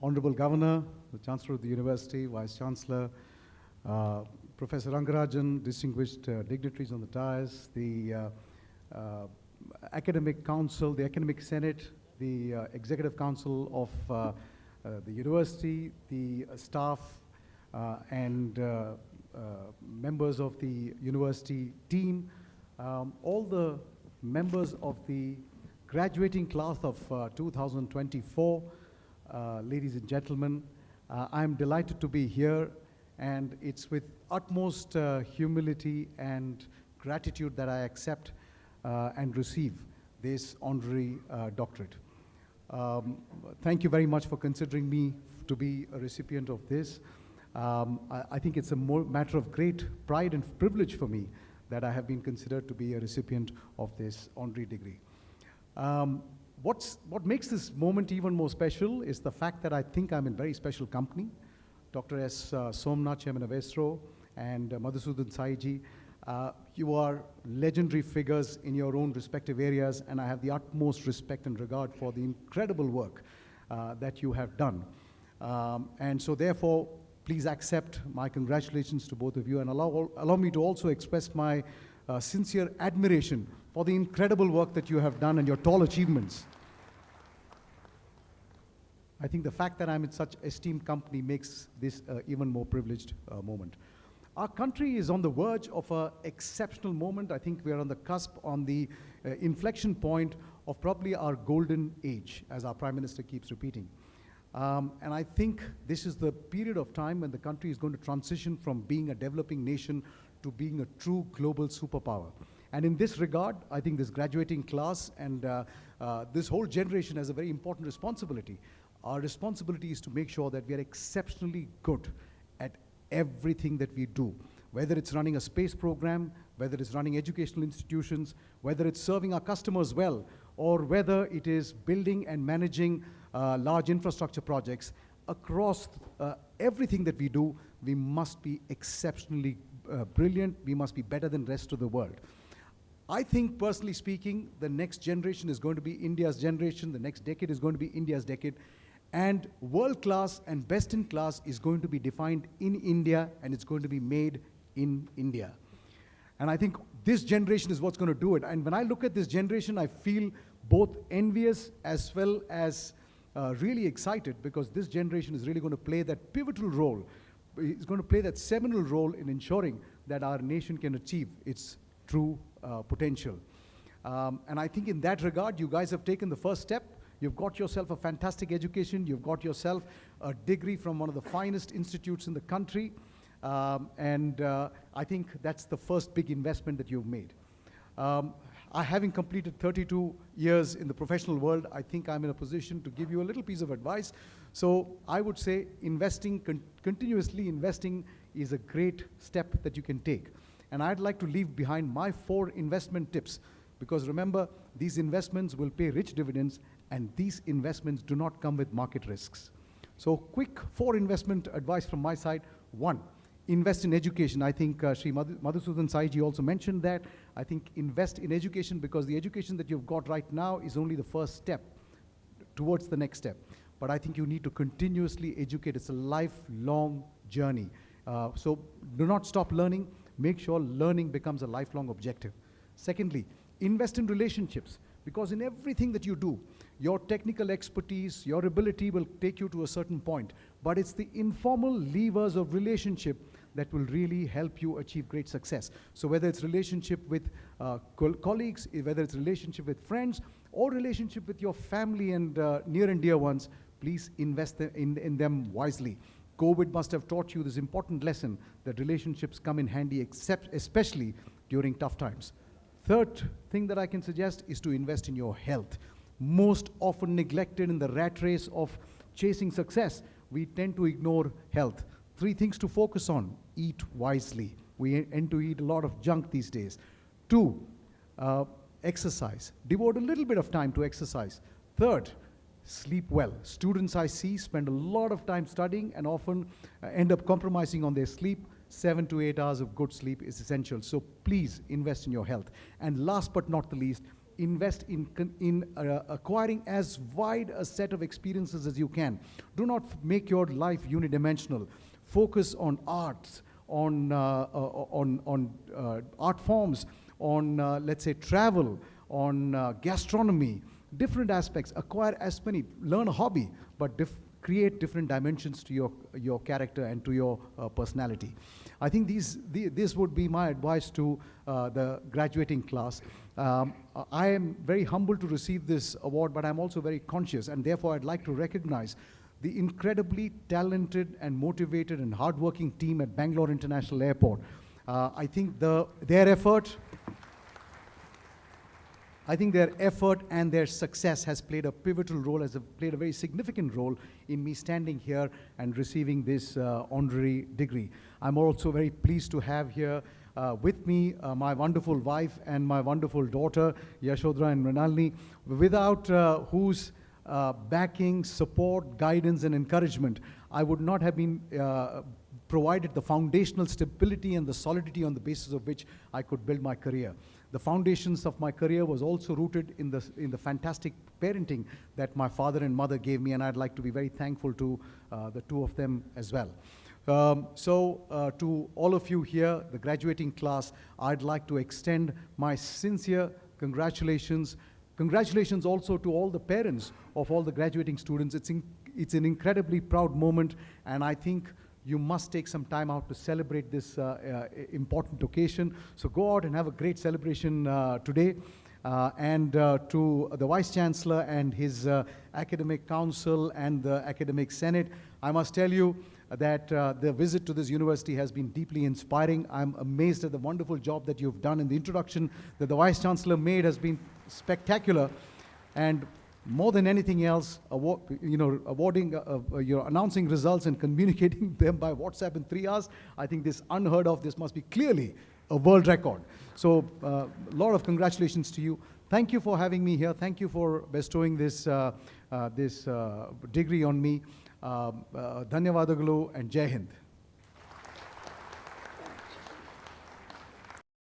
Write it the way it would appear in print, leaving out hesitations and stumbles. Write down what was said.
Honorable Governor, the Chancellor of the University, Vice Chancellor, Professor Rangarajan, distinguished dignitaries on the dais, the Academic Council, the Academic Senate, the Executive Council of the University, the staff and members of the university team, all the members of the graduating class of 2024, ladies and gentlemen, I'm delighted to be here, and it's with utmost humility and gratitude that I accept and receive this honorary doctorate. Thank you very much for considering me to be a recipient of this. I think it's a matter of great pride and privilege for me that I have been considered to be a recipient of this honorary degree. What makes this moment even more special is the fact that I think I'm in very special company. Dr. S. Somnath, Chairman of ISRO, and Madhusudan Saiji, you are legendary figures in your own respective areas, and I have the utmost respect and regard for the incredible work that you have done. And so therefore, please accept my congratulations to both of you, and allow me to also express my sincere admiration for the incredible work that you have done and your tall achievements. I think the fact that I'm in such esteemed company makes this even more privileged moment. Our country is on the verge of an exceptional moment. I think we are on the cusp, on the inflection point of probably our golden age, as our Prime Minister keeps repeating. And I think this is the period of time when the country is going to transition from being a developing nation to being a true global superpower. And in this regard, I think this graduating class and this whole generation has a very important responsibility. Our responsibility is to make sure that we are exceptionally good at everything that we do, whether it's running a space program, whether it's running educational institutions, whether it's serving our customers well, or whether it is building and managing large infrastructure projects. Across everything that we do, we must be exceptionally brilliant. We must be better than the rest of the world. I think, personally speaking, the next generation is going to be India's generation, the next decade is going to be India's decade, and world-class and best-in-class is going to be defined in India, and it's going to be made in India. And I think this generation is what's going to do it. And when I look at this generation, I feel both envious as well as really excited, because this generation is really going to play that pivotal role. It's going to play that seminal role in ensuring that our nation can achieve its true potential. And I think in that regard, you guys have taken the first step. You've got yourself a fantastic education. You've got yourself a degree from one of the finest institutes in the country. I think that's the first big investment that you've made. Having completed 32 years in the professional world, I think I'm in a position to give you a little piece of advice. So I would say investing, continuously investing is a great step that you can take. And I'd like to leave behind my 4 investment tips, because remember, these investments will pay rich dividends, and these investments do not come with market risks. So quick 4 investment advice from my side. 1, invest in education. I think Shri Madhusudan Saiji also mentioned that. I think invest in education, because the education that you've got right now is only the first step towards the next step. But I think you need to continuously educate. It's a lifelong journey. So do not stop learning. Make sure learning becomes a lifelong objective. Secondly, invest in relationships, because in everything that you do, your technical expertise, your ability will take you to a certain point, but it's the informal levers of relationship that will really help you achieve great success. So whether it's relationship with colleagues, whether it's relationship with friends, or relationship with your family and near and dear ones, please invest in them wisely. COVID must have taught you this important lesson that relationships come in handy, especially during tough times. Third thing that I can suggest is to invest in your health. Most often neglected in the rat race of chasing success, we tend to ignore health. 3 things to focus on. Eat wisely. We tend to eat a lot of junk these days. 2, exercise. Devote a little bit of time to exercise. 3rd, sleep well. Students I see spend a lot of time studying and often end up compromising on their sleep. 7 to 8 hours of good sleep is essential. So please invest in your health. And last but not the least, invest in acquiring as wide a set of experiences as you can. Do not make your life unidimensional. Focus on arts, on art forms, on, let's say, travel, on gastronomy, different aspects. Acquire as many, learn a hobby, but create different dimensions to your character and to your personality. I think this would be my advice to the graduating class. I am very humbled to receive this award, but I'm also very conscious, and therefore I'd like to recognize the incredibly talented and motivated and hardworking team at Bangalore International Airport. I think their effort and their success has played a pivotal role, played a very significant role in me standing here and receiving this honorary degree. I'm also very pleased to have here with me my wonderful wife and my wonderful daughter, Yashodhara and Mrinalini, without whose backing, support, guidance, and encouragement, I would not have been provided the foundational stability and the solidity on the basis of which I could build my career. The foundations of my career was also rooted in the fantastic parenting that my father and mother gave me, and I'd like to be very thankful to the two of them as well. To all of you here, the graduating class, I'd like to extend my sincere congratulations. Congratulations also to all the parents of all the graduating students. It's an incredibly proud moment, and I think you must take some time out to celebrate this important occasion. So go out and have a great celebration today. And to the Vice Chancellor and his academic council and the academic senate, I must tell you that the visit to this university has been deeply inspiring. I'm amazed at the wonderful job that you've done, and the introduction that the Vice Chancellor made has been spectacular. And more than anything else, announcing results and communicating them by WhatsApp in 3 hours, I think this unheard of. This must be clearly a world record. So a lot of congratulations to you. Thank you for having me here. Thank you for bestowing this degree on me. Dhanyavadagalu and Jai Hind.